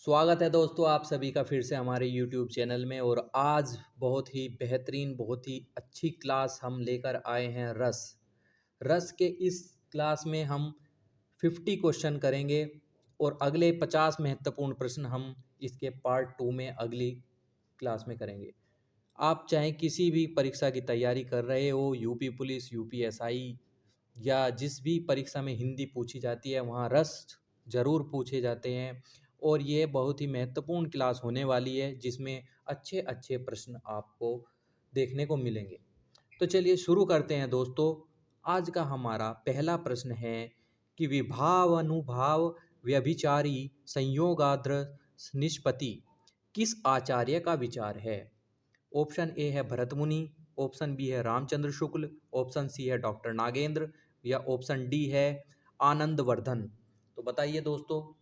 स्वागत है दोस्तों आप सभी का फिर से हमारे YouTube चैनल में। और आज बहुत ही बेहतरीन बहुत ही अच्छी क्लास हम लेकर आए हैं रस। रस के इस क्लास में हम 50 क्वेश्चन करेंगे और अगले 50 महत्वपूर्ण प्रश्न हम इसके पार्ट 2 में अगली क्लास में करेंगे। आप चाहे किसी भी परीक्षा की तैयारी कर रहे हो, यूपी पुलिस, यूपीएसआई या जिस भी परीक्षा में हिंदी पूछी जाती है वहाँ रस ज़रूर पूछे जाते हैं। और ये बहुत ही महत्वपूर्ण क्लास होने वाली है जिसमें अच्छे अच्छे प्रश्न आपको देखने को मिलेंगे। तो चलिए शुरू करते हैं दोस्तों। आज का हमारा पहला प्रश्न है कि विभाव अनुभाव व्यभिचारी संयोगाद्र निष्पत्ति किस आचार्य का विचार है। ऑप्शन ए है भरत मुनि, ऑप्शन बी है रामचंद्र शुक्ल, ऑप्शन सी है डॉक्टर नागेंद्र या ऑप्शन डी है आनंदवर्धन। तो बताइए दोस्तों।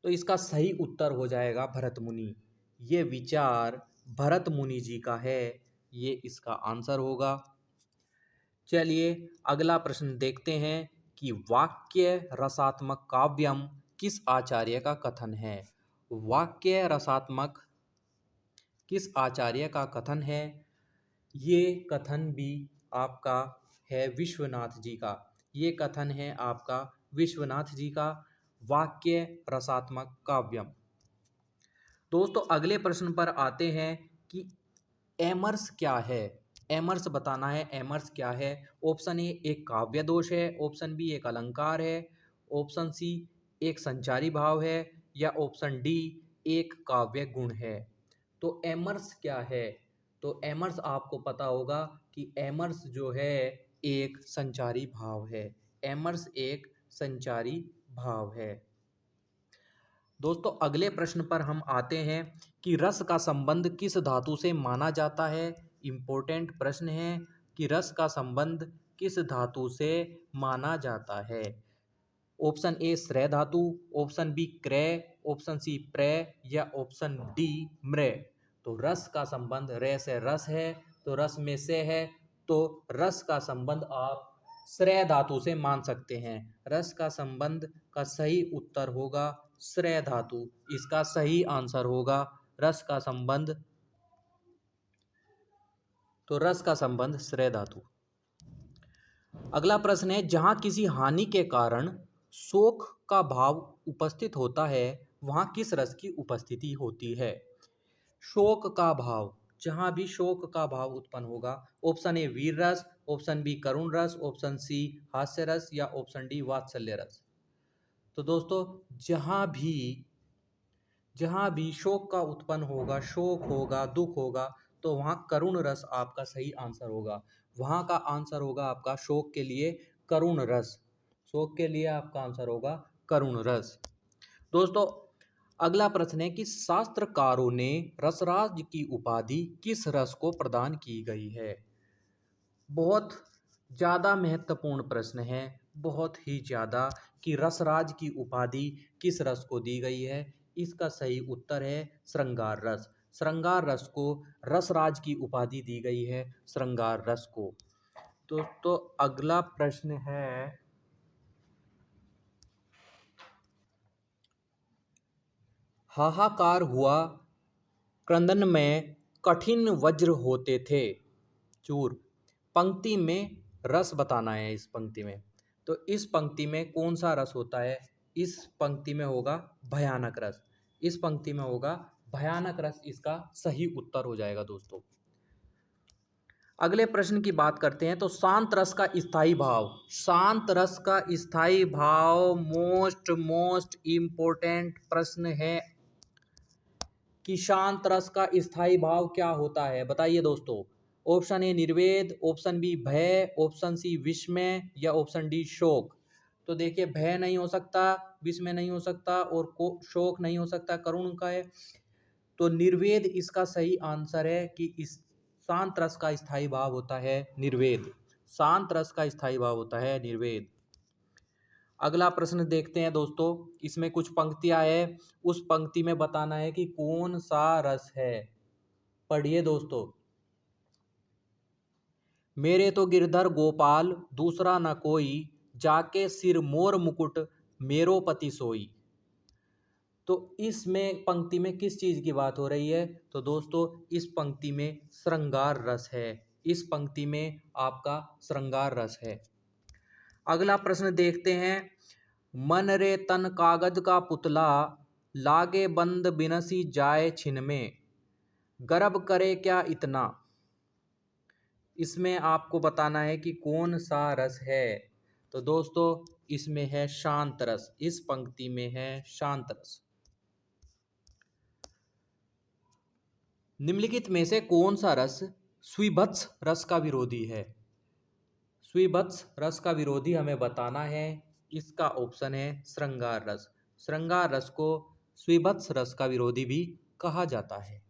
तो इसका सही उत्तर हो जाएगा भरत मुनि। ये विचार भरत मुनि जी का है, ये इसका आंसर होगा। चलिए अगला प्रश्न देखते हैं कि वाक्य रसात्मक काव्यम किस आचार्य का कथन है। वाक्य रसात्मक किस आचार्य का कथन है। ये कथन भी आपका है विश्वनाथ जी का। ये कथन है आपका विश्वनाथ जी का, वाक्य रसात्मक काव्यम। दोस्तों अगले प्रश्न पर आते हैं कि एमर्स क्या है। एमर्स बताना है, एमर्स क्या है। ऑप्शन ए एक काव्य दोष है, ऑप्शन बी एक अलंकार है, ऑप्शन सी एक संचारी भाव है या ऑप्शन डी एक काव्य गुण है। तो एमर्स क्या है। तो एमर्स आपको पता होगा कि एमर्स जो है एक संचारी भाव है। एमर्स एक संचारी भाव है। दोस्तों अगले प्रश्न पर हम आते हैं कि रस का संबंध किस धातु से माना जाता है। इम्पोर्टेंट प्रश्न है कि रस का संबंध किस धातु से माना जाता है। ऑप्शन ए श्रेय धातु, ऑप्शन बी क्रय, ऑप्शन सी प्रय या ऑप्शन डी मृय। तो रस का संबंध रे से रस है, तो रस में से है, तो रस का संबंध आप श्रेय धातु से मान सकते हैं। रस का संबंध का सही उत्तर होगा श्रेय धातु। इसका सही आंसर होगा रस का संबंध। तो रस का संबंध श्रेय धातु। अगला प्रश्न है जहां किसी हानि के कारण शोक का भाव उपस्थित होता है वहां किस रस की उपस्थिति होती है। शोक का भाव, जहां भी शोक का भाव उत्पन्न होगा। ऑप्शन ए वीर रस, ऑप्शन बी करुण रस, ऑप्शन सी हास्य रस या ऑप्शन डी वात्सल्य रस। तो दोस्तों जहां भी शोक का उत्पन्न होगा, शोक होगा, दुख होगा, तो वहां करुण रस आपका सही आंसर होगा। वहां का आंसर होगा आपका शोक के लिए करुण रस। शोक के लिए आपका आंसर होगा करुण रस। दोस्तों अगला प्रश्न है कि शास्त्रकारों ने रसराज की उपाधि किस रस को प्रदान की गई है। बहुत ज़्यादा महत्वपूर्ण प्रश्न है, बहुत ही ज़्यादा, कि रसराज की उपाधि किस रस को दी गई है। इसका सही उत्तर है श्रृंगार रस। श्रृंगार रस को रसराज की उपाधि दी गई है, श्रृंगार रस को। तो अगला प्रश्न है हाहाकार हुआ क्रंदन में कठिन वज्र होते थे चूर। पंक्ति में रस बताना है। इस पंक्ति में, तो इस पंक्ति में कौन सा रस होता है। इस पंक्ति में होगा भयानक रस। इस पंक्ति में होगा भयानक रस। इसका सही उत्तर हो जाएगा दोस्तों। अगले प्रश्न की बात करते हैं तो शांत रस का स्थायी भाव। शांत रस का स्थायी भाव मोस्ट इंपोर्टेंट प्रश्न है कि शांत रस का स्थायी भाव क्या होता है। बताइए दोस्तों। Option A Nirved, option B भय, ऑप्शन सी विस्मय या ऑप्शन डी शोक। तो देखिए भय नहीं हो सकता, विस्मय नहीं हो सकता और शोक नहीं हो सकता, करुण का है। तो निर्वेद इसका सही आंसर है कि इस शांत रस का स्थायी भाव होता है निर्वेद। शांत रस का स्थायी भाव होता है निर्वेद। अगला प्रश्न देखते हैं दोस्तों। इसमें कुछ पंक्तियां है, उस पंक्ति में बताना है कि कौन सा रस है। पढ़िए दोस्तों। मेरे तो गिरधर गोपाल दूसरा न कोई, जाके सिर मोर मुकुट मेरो पति सोई। तो इसमें पंक्ति में किस चीज़ की बात हो रही है? तो दोस्तों इस पंक्ति में श्रृंगार रस है। इस पंक्ति में आपका श्रृंगार रस है। अगला प्रश्न देखते हैं। मन रे तन कागज का पुतला, लागे बंद बिनसी जाए छिन में, गर्व करे क्या इतना। इसमें आपको बताना है कि कौन सा रस है। तो दोस्तों इसमें है शांत रस। इस पंक्ति में है शांत रस। निम्नलिखित में से कौन सा रस स्वीभत्स रस का विरोधी है? स्वीभत्स रस का विरोधी हमें बताना है। इसका ऑप्शन है श्रृंगार रस। श्रृंगार रस को स्वीभत्स रस का विरोधी भी कहा जाता है।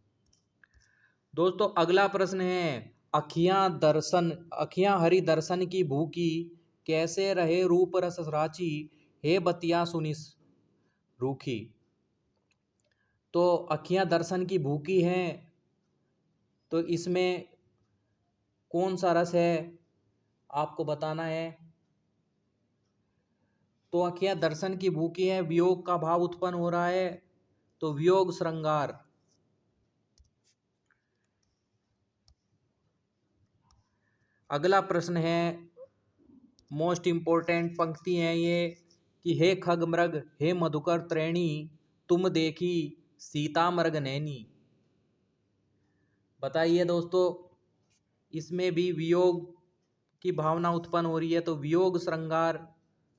दोस्तों अगला प्रश्न है। अखियां हरि दर्शन की भूखी, कैसे रहे रूप रस राची, हे बतिया सुनिस रूखी। तो अखियां दर्शन की भूखी हैं, तो इसमें कौन सा रस है आपको बताना है। तो अखियां दर्शन की भूखी है, वियोग का भाव उत्पन्न हो रहा है, तो वियोग श्रृंगार। अगला प्रश्न है, मोस्ट इंपोर्टेंट पंक्ति है ये कि हे खग मृग हे मधुकर त्रैणी, तुम देखी सीता मृग नैनी। बताइए दोस्तों इसमें भी वियोग की भावना उत्पन्न हो रही है, तो वियोग श्रृंगार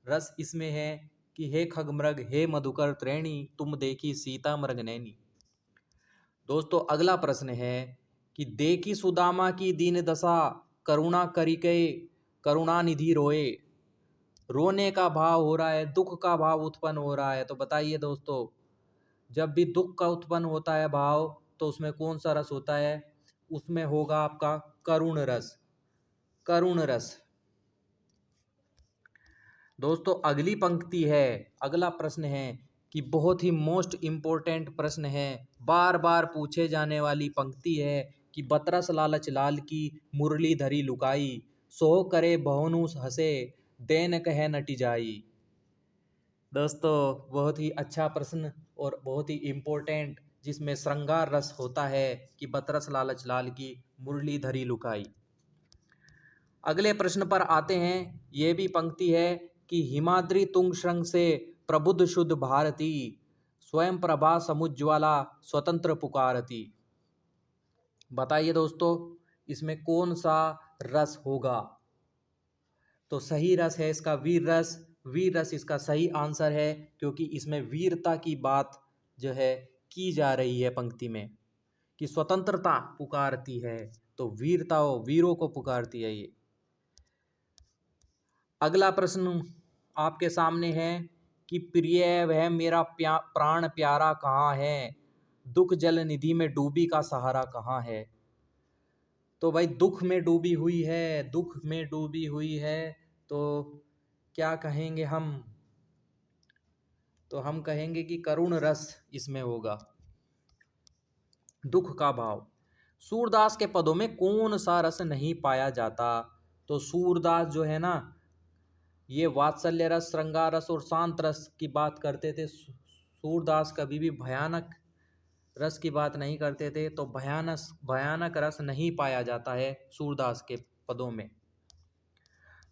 रस इसमें है कि हे खग मृग हे मधुकर त्रैणी, तुम देखी सीता मृग नैनी। दोस्तों अगला प्रश्न है कि देखी सुदामा की दीन दशा, करुणा करिके करुणा निधि रोए। रोने का भाव हो रहा है, दुख का भाव उत्पन्न हो रहा है। तो बताइए दोस्तों जब भी दुख का उत्पन्न होता है भाव, तो उसमें कौन सा रस होता है? उसमें होगा आपका करुण रस। करुण रस। दोस्तों अगली पंक्ति है, अगला प्रश्न है कि बहुत ही मोस्ट इम्पोर्टेंट प्रश्न है, बार बार पूछे जाने वाली पंक्ति है कि बतरस लालच लाल की मुरली धरी लुकाई, सो करे बहुनु हंसे देन कहे नटी जाई। दोस्तों बहुत ही अच्छा प्रश्न और बहुत ही इम्पोर्टेंट, जिसमें श्रृंगार रस होता है कि बतरस लालच लाल की मुरली धरी लुकाई। अगले प्रश्न पर आते हैं। ये भी पंक्ति है कि हिमाद्री तुंग श्रृंग से प्रबुद्ध शुद्ध भारती, स्वयं प्रभा समुज्ज्वला स्वतंत्र पुकारती। बताइए दोस्तों इसमें कौन सा रस होगा? तो सही रस है इसका वीर रस। वीर रस इसका सही आंसर है, क्योंकि इसमें वीरता की बात जो है की जा रही है पंक्ति में कि स्वतंत्रता पुकारती है, तो वीरता वीरों को पुकारती है ये। अगला प्रश्न आपके सामने है कि प्रिय वह मेरा प्राण प्यारा कहाँ है, दुख जल निधि में डूबी का सहारा कहाँ है। तो भाई दुख में डूबी हुई है, दुख में डूबी हुई है, तो क्या कहेंगे हम? तो हम कहेंगे कि करुण रस इसमें होगा, दुख का भाव। सूरदास के पदों में कौन सा रस नहीं पाया जाता? तो सूरदास जो है ना, ये वात्सल्य रस, श्रृंगार रस और शांत रस की बात करते थे। सूरदास कभी भी भयानक रस की बात नहीं करते थे, तो भयानक रस नहीं पाया जाता है सूरदास के पदों में।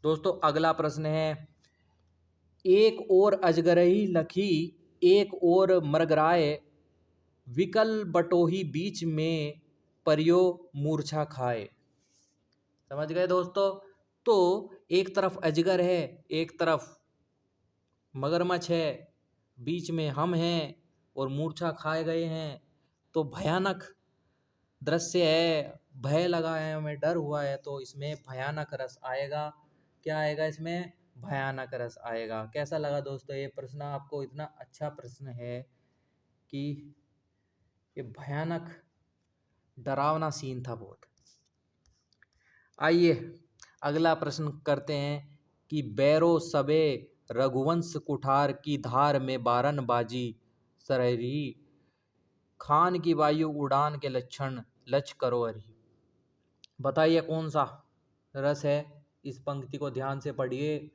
दोस्तों अगला प्रश्न है, एक और अजगरही लखी एक और मृगराय, विकल बटोही बीच में परियो मूर्छा खाए। समझ गए दोस्तों? तो एक तरफ अजगर है, एक तरफ मगरमच्छ है, बीच में हम हैं और मूर्छा खाए गए हैं। तो भयानक दृश्य है, भय लगा है, हमें डर हुआ है, तो इसमें भयानक रस आएगा। क्या आएगा इसमें? भयानक रस आएगा। कैसा लगा दोस्तों ये प्रश्न आपको? इतना अच्छा प्रश्न है कि ये भयानक डरावना सीन था बहुत। आइए अगला प्रश्न करते हैं कि बैरो सबे रघुवंश कुठार की धार में बारन बाजी सरहरी, खान की वायु उड़ान के लक्षण लच करो हरी। बताइए कौन सा रस है? इस पंक्ति को ध्यान से पढ़िए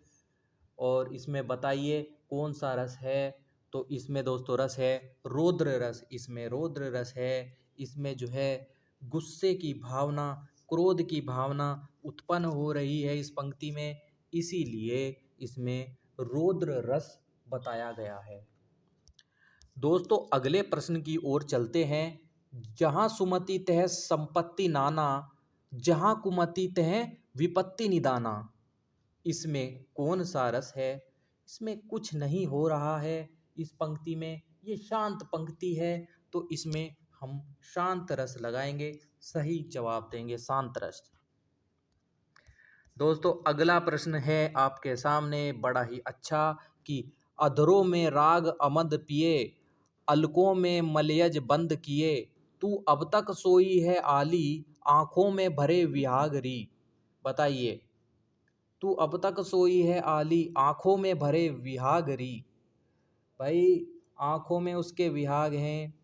और इसमें बताइए कौन सा रस है तो इसमें दोस्तों रस है रौद्र रस, इसमें रौद्र रस है। इसमें जो है गुस्से की भावना, क्रोध की भावना उत्पन्न हो रही है इस पंक्ति में, इसीलिए इसमें रौद्र रस बताया गया है। दोस्तों अगले प्रश्न की ओर चलते हैं। जहाँ सुमति तह संपत्ति नाना, जहाँ कुमति तह विपत्ति निदाना। इसमें कौन सा रस है? इसमें कुछ नहीं हो रहा है इस पंक्ति में, ये शांत पंक्ति है, तो इसमें हम शांत रस लगाएंगे, सही जवाब देंगे शांत रस। दोस्तों अगला प्रश्न है आपके सामने बड़ा ही अच्छा कि अधरों में राग अमद पिए, अलकों में मलयज बंद किए, तू अब तक सोई है आली, आंखों में भरे विहाग री। बताइए, तू अब तक सोई है आली, आंखों में भरे विहाग री। भाई आंखों में उसके विहाग हैं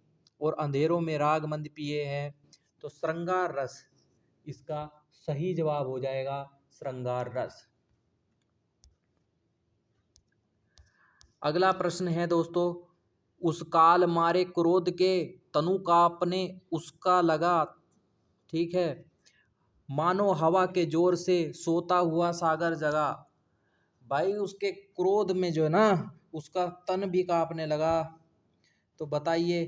और अंधेरों में राग मंद पिए हैं, तो श्रृंगार रस इसका सही जवाब हो जाएगा, श्रृंगार रस। अगला प्रश्न है दोस्तों, उस काल मारे क्रोध के, तनु कांपने उसका लगा। ठीक है, मानो हवा के जोर से सोता हुआ सागर जगा। भाई उसके क्रोध में जो है ना उसका तन भी कांपने लगा। तो बताइए,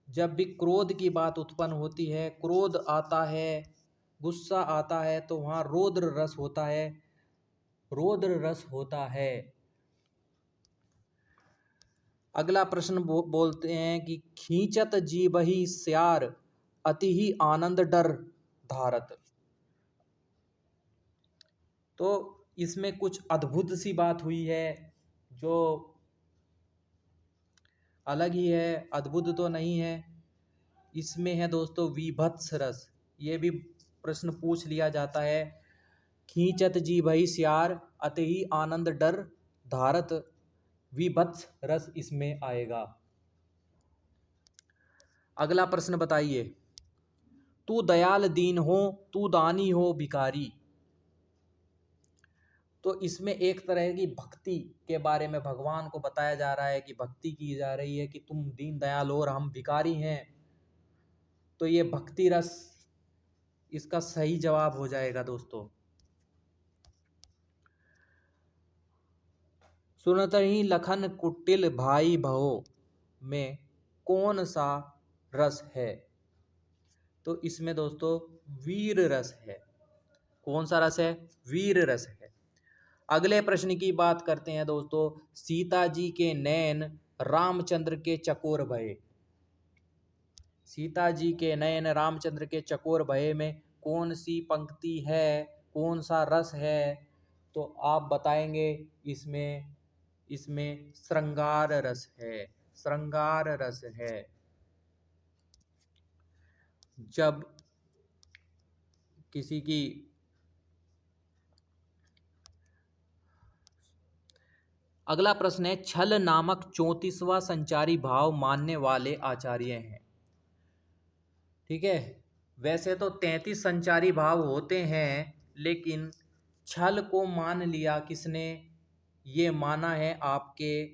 जब भी क्रोध की बात उत्पन्न होती है, क्रोध आता है, गुस्सा आता है, तो वहाँ रौद्र रस होता है, रौद्र रस होता है। अगला प्रश्न बोलते हैं कि खींचत जीबहि स्यार, अति ही आनंद डर धारत। तो इसमें कुछ अद्भुत सी बात हुई है जो अलग ही है, अद्भुत तो नहीं है। इसमें है दोस्तों विभत्स रस। ये भी प्रश्न पूछ लिया जाता है, खींचत जीबहि स्यार, अति ही आनंद डर धारत, विभत्स रस इसमें आएगा। अगला प्रश्न बताइए, तू दयाल दीन हो, तू दानी हो भिखारी। तो इसमें एक तरह की भक्ति के बारे में भगवान को बताया जा रहा है कि भक्ति की जा रही है कि तुम दीन दयाल हो और हम भिखारी हैं। तो ये भक्ति रस इसका सही जवाब हो जाएगा दोस्तों। सुनत ही लखन कुटिल भाई भहो में कौन सा रस है? तो इसमें दोस्तों वीर रस है। कौन सा रस है? वीर रस है। अगले प्रश्न की बात करते हैं दोस्तों, सीता जी के नैन रामचंद्र के चकोर भये। सीता जी के नैन रामचंद्र के चकोर भये में कौन सी पंक्ति है, कौन सा रस है? तो आप बताएंगे, इसमें श्रृंगार रस है, श्रृंगार रस है। जब किसी की अगला प्रश्न है, छल नामक 34वां संचारी भाव मानने वाले आचार्य हैं। ठीक है, वैसे तो 33 संचारी भाव होते हैं, लेकिन छल को मान लिया किसने? ये माना है आपके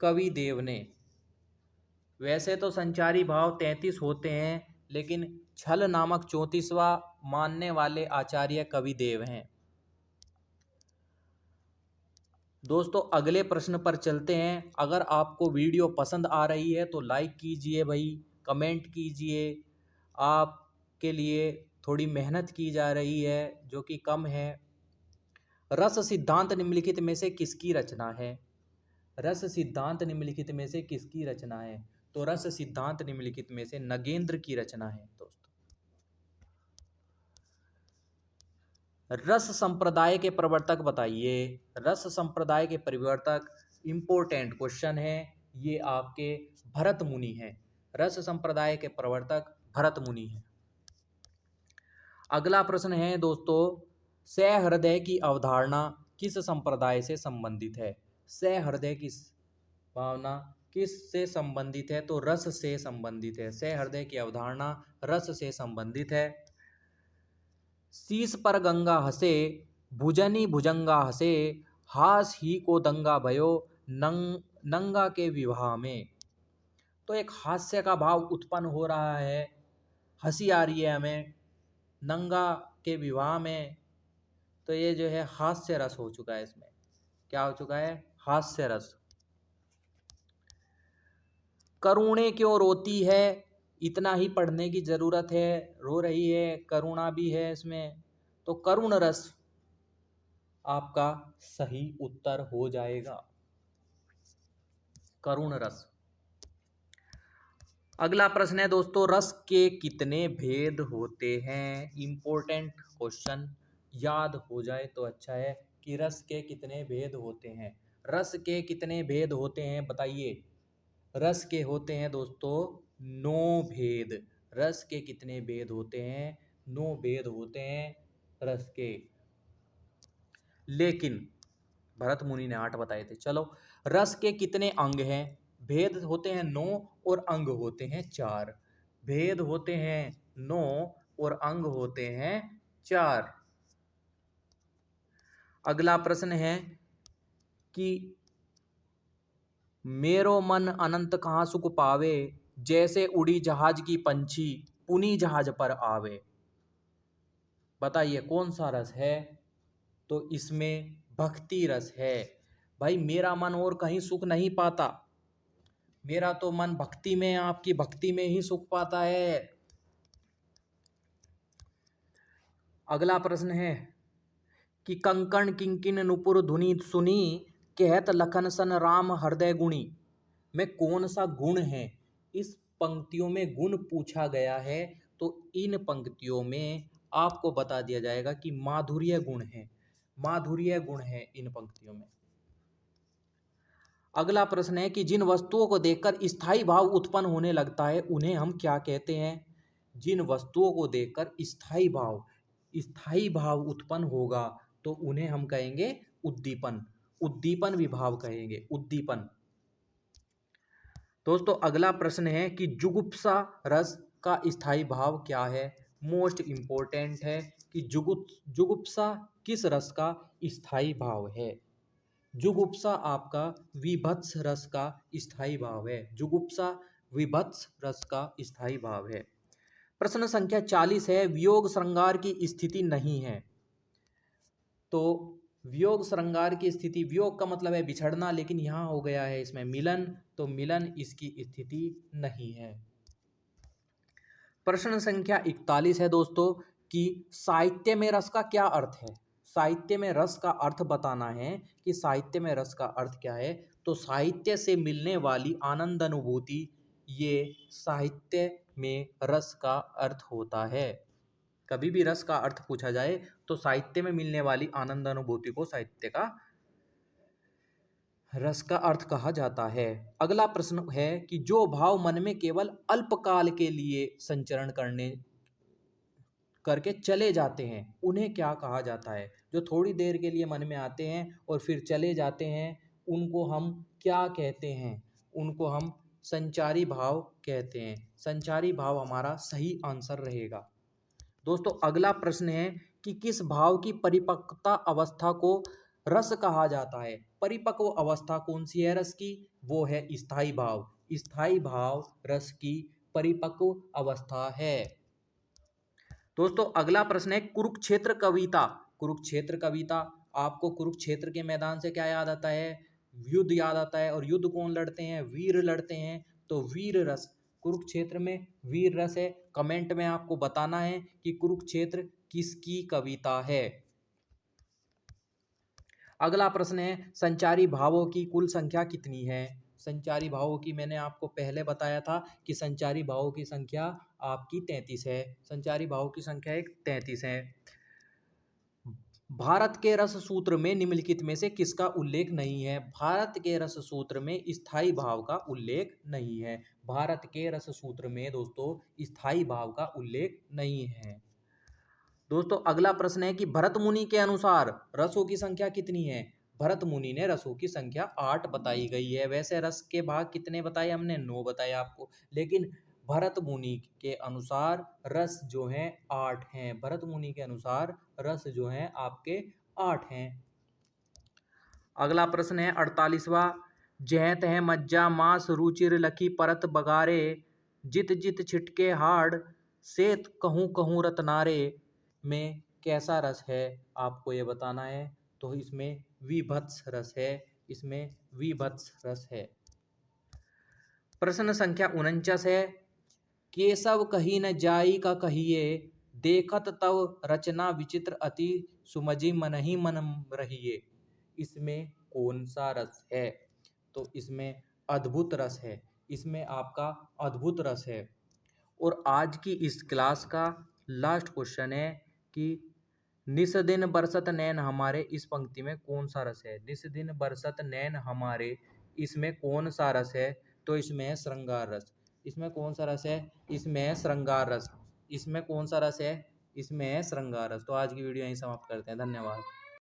कवि देव ने। वैसे तो संचारी भाव 33 होते हैं, लेकिन छल नामक 34वां मानने वाले आचार्य कवि देव हैं। दोस्तों अगले प्रश्न पर चलते हैं। अगर आपको वीडियो पसंद आ रही है तो लाइक कीजिए भाई, कमेंट कीजिए। आपके लिए थोड़ी मेहनत की जा रही है जो कि कम है। रस सिद्धांत निम्नलिखित में से किसकी रचना है? रस सिद्धांत निम्नलिखित में से किसकी रचना है? तो रस सिद्धांत निम्नलिखित में से नगेंद्र की रचना है दोस्तों। रस संप्रदाय के प्रवर्तक बताइए। रस संप्रदाय के प्रवर्तक, इंपॉर्टेंट क्वेश्चन है ये, आपके भरत मुनि हैं। रस संप्रदाय के प्रवर्तक भरत मुनि हैं। अगला प्रश्न है दोस्तों, सहृदय की अवधारणा किस संप्रदाय से संबंधित है? सहृदय की भावना किस से संबंधित है? तो रस से संबंधित है। सहृदय की अवधारणा रस से संबंधित है। शीश पर गंगा हंसे, भुजनी भुजंगा हसे, हास ही को दंगा भयो, नंगा के विवाह में। तो एक हास्य का भाव उत्पन्न हो रहा है, हंसी आ रही है हमें नंगा के विवाह में। तो ये जो है हास्य रस हो चुका है, इसमें क्या हो चुका है, हास्य रस। करुणे क्यों रोती है, इतना ही पढ़ने की जरूरत है, रो रही है, करुणा भी है इसमें, तो करुण रस आपका सही उत्तर हो जाएगा, करुण रस। अगला प्रश्न है दोस्तों, रस के कितने भेद होते हैं। इंपॉर्टेंट क्वेश्चन, याद हो जाए तो अच्छा है कि रस के कितने भेद होते हैं। रस के कितने भेद होते हैं बताइए। रस के होते हैं दोस्तों 9 भेद। रस के कितने भेद होते हैं, 9 भेद होते हैं रस के। लेकिन भरत मुनि ने 8 बताए थे। चलो, रस के कितने अंग हैं। भेद होते हैं 9 और अंग होते हैं 4। भेद होते हैं 9 और अंग होते हैं 4। अगला प्रश्न है कि मेरो मन अनंत कहाँ सुख पावे, जैसे उड़ी जहाज की पंछी पुनी जहाज पर आवे। बताइए कौन सा रस है। तो इसमें भक्ति रस है। भाई मेरा मन और कहीं सुख नहीं पाता, मेरा तो मन भक्ति में, आपकी भक्ति में ही सुख पाता है। अगला प्रश्न है कि कंकण किंकिन नुपुर धुनि सुनी, कहत लखन सन राम हृदय गुणी। में कौन सा गुण है। इस पंक्तियों में गुण पूछा गया है, तो इन पंक्तियों में आपको बता दिया जाएगा कि माधुर्य गुण है, माधुर्य गुण है इन पंक्तियों में। अगला प्रश्न है कि जिन वस्तुओं को देखकर स्थायी भाव उत्पन्न होने लगता है उन्हें हम क्या कहते हैं। जिन वस्तुओं को देखकर स्थायी भाव उत्पन्न होगा तो उन्हें हम कहेंगे उद्दीपन, उद्दीपन विभाव कहेंगे, उद्दीपन। दोस्तों अगला प्रश्न है कि जुगुप्सा रस का स्थायी भाव क्या है। मोस्ट इंपॉर्टेंट है कि जुगुप्सा किस रस का स्थायी भाव है। जुगुप्सा आपका विभत्स रस का स्थायी भाव है। जुगुप्सा विभत्स रस का स्थायी भाव है। प्रश्न संख्या 40 है, वियोग श्रृंगार की स्थिति नहीं है। तो वियोग श्रृंगार की स्थिति, वियोग का मतलब है बिछड़ना, लेकिन यहां हो गया है इसमें मिलन, तो मिलन इसकी स्थिति नहीं है। प्रश्न संख्या 41 है दोस्तों कि साहित्य में रस का क्या अर्थ है। साहित्य में रस का अर्थ बताना है कि साहित्य में रस का अर्थ क्या है। तो साहित्य से मिलने वाली आनंद अनुभूति, ये साहित्य में रस का अर्थ होता है। कभी भी रस का अर्थ पूछा जाए तो साहित्य में मिलने वाली आनंद अनुभूति को साहित्य का रस का अर्थ कहा जाता है। अगला प्रश्न है कि जो भाव मन में केवल अल्पकाल के लिए संचरण करके चले जाते हैं उन्हें क्या कहा जाता है। जो थोड़ी देर के लिए मन में आते हैं और फिर चले जाते हैं उनको हम क्या कहते हैं। उनको हम संचारी भाव कहते हैं। संचारी भाव हमारा सही आंसर रहेगा। दोस्तों अगला प्रश्न है कि किस भाव की परिपक्वता अवस्था को रस कहा जाता है। परिपक्व अवस्था कौन सी है रस की, वो है स्थायी भाव। स्थायी भाव रस की परिपक्व अवस्था है। दोस्तों अगला प्रश्न है कुरुक्षेत्र कविता। कुरुक्षेत्र कविता, आपको कुरुक्षेत्र के मैदान से क्या याद आता है, युद्ध याद आता है। और युद्ध कौन लड़ते हैं, वीर लड़ते हैं। तो वीर रस, कुरुक्षेत्र में वीर रस है। कमेंट में आपको बताना है कि कुरुक्षेत्र किसकी कविता है। अगला प्रश्न है संचारी भावों की कुल संख्या कितनी है। संचारी भावों की मैंने आपको पहले बताया था कि संचारी भावों की संख्या आपकी 33 है। संचारी भावों की संख्या 33 है। भारत के रस सूत्र में निम्नलिखित में से किसका उल्लेख नहीं है। भारत के रस सूत्र में स्थायी भाव का उल्लेख नहीं है। भारत के रस सूत्र में दोस्तों स्थायी भाव का उल्लेख नहीं है। दोस्तों अगला प्रश्न है कि भरत मुनि के अनुसार रसों की संख्या कितनी है। भरत मुनि ने रसों की संख्या 8 बताई गई है। वैसे रस के भाग कितने बताए हमने, 9 बताए आपको, लेकिन भरत मुनि के अनुसार रस जो है 8 हैं। भरत मुनि के अनुसार रस जो है आपके 8 हैं। अगला प्रश्न है 48वां। जह तह मज्जा मांस रुचिर लखी परत बगारे, जित जित छिटके हाड़ सेत कहूँ कहूँ रतनारे में कैसा रस है, आपको ये बताना है। तो इसमें विभत्स रस है, इसमें विभत्स रस है। प्रश्न संख्या 49 है। केशव कही न जाई का कहिए, देखत तव रचना विचित्र अति सुमझी मनहि मन रहिए। इसमें कौन सा रस है? तो इसमें अद्भुत रस है, इसमें आपका अद्भुत रस है। और आज की इस क्लास का लास्ट क्वेश्चन है कि निस दिन बरसत नैन हमारे, इस पंक्ति में कौन सा रस है? निस दिन बरसत नैन हमारे, इसमें कौन सा रस है? तो इसमें है श्रृंगार रस। इसमें कौन सा रस है? इसमें है श्रृंगार रस। इसमें कौन सा रस है? इसमें है श्रृंगार रस। तो आज की वीडियो यहीं समाप्त करते हैं। धन्यवाद।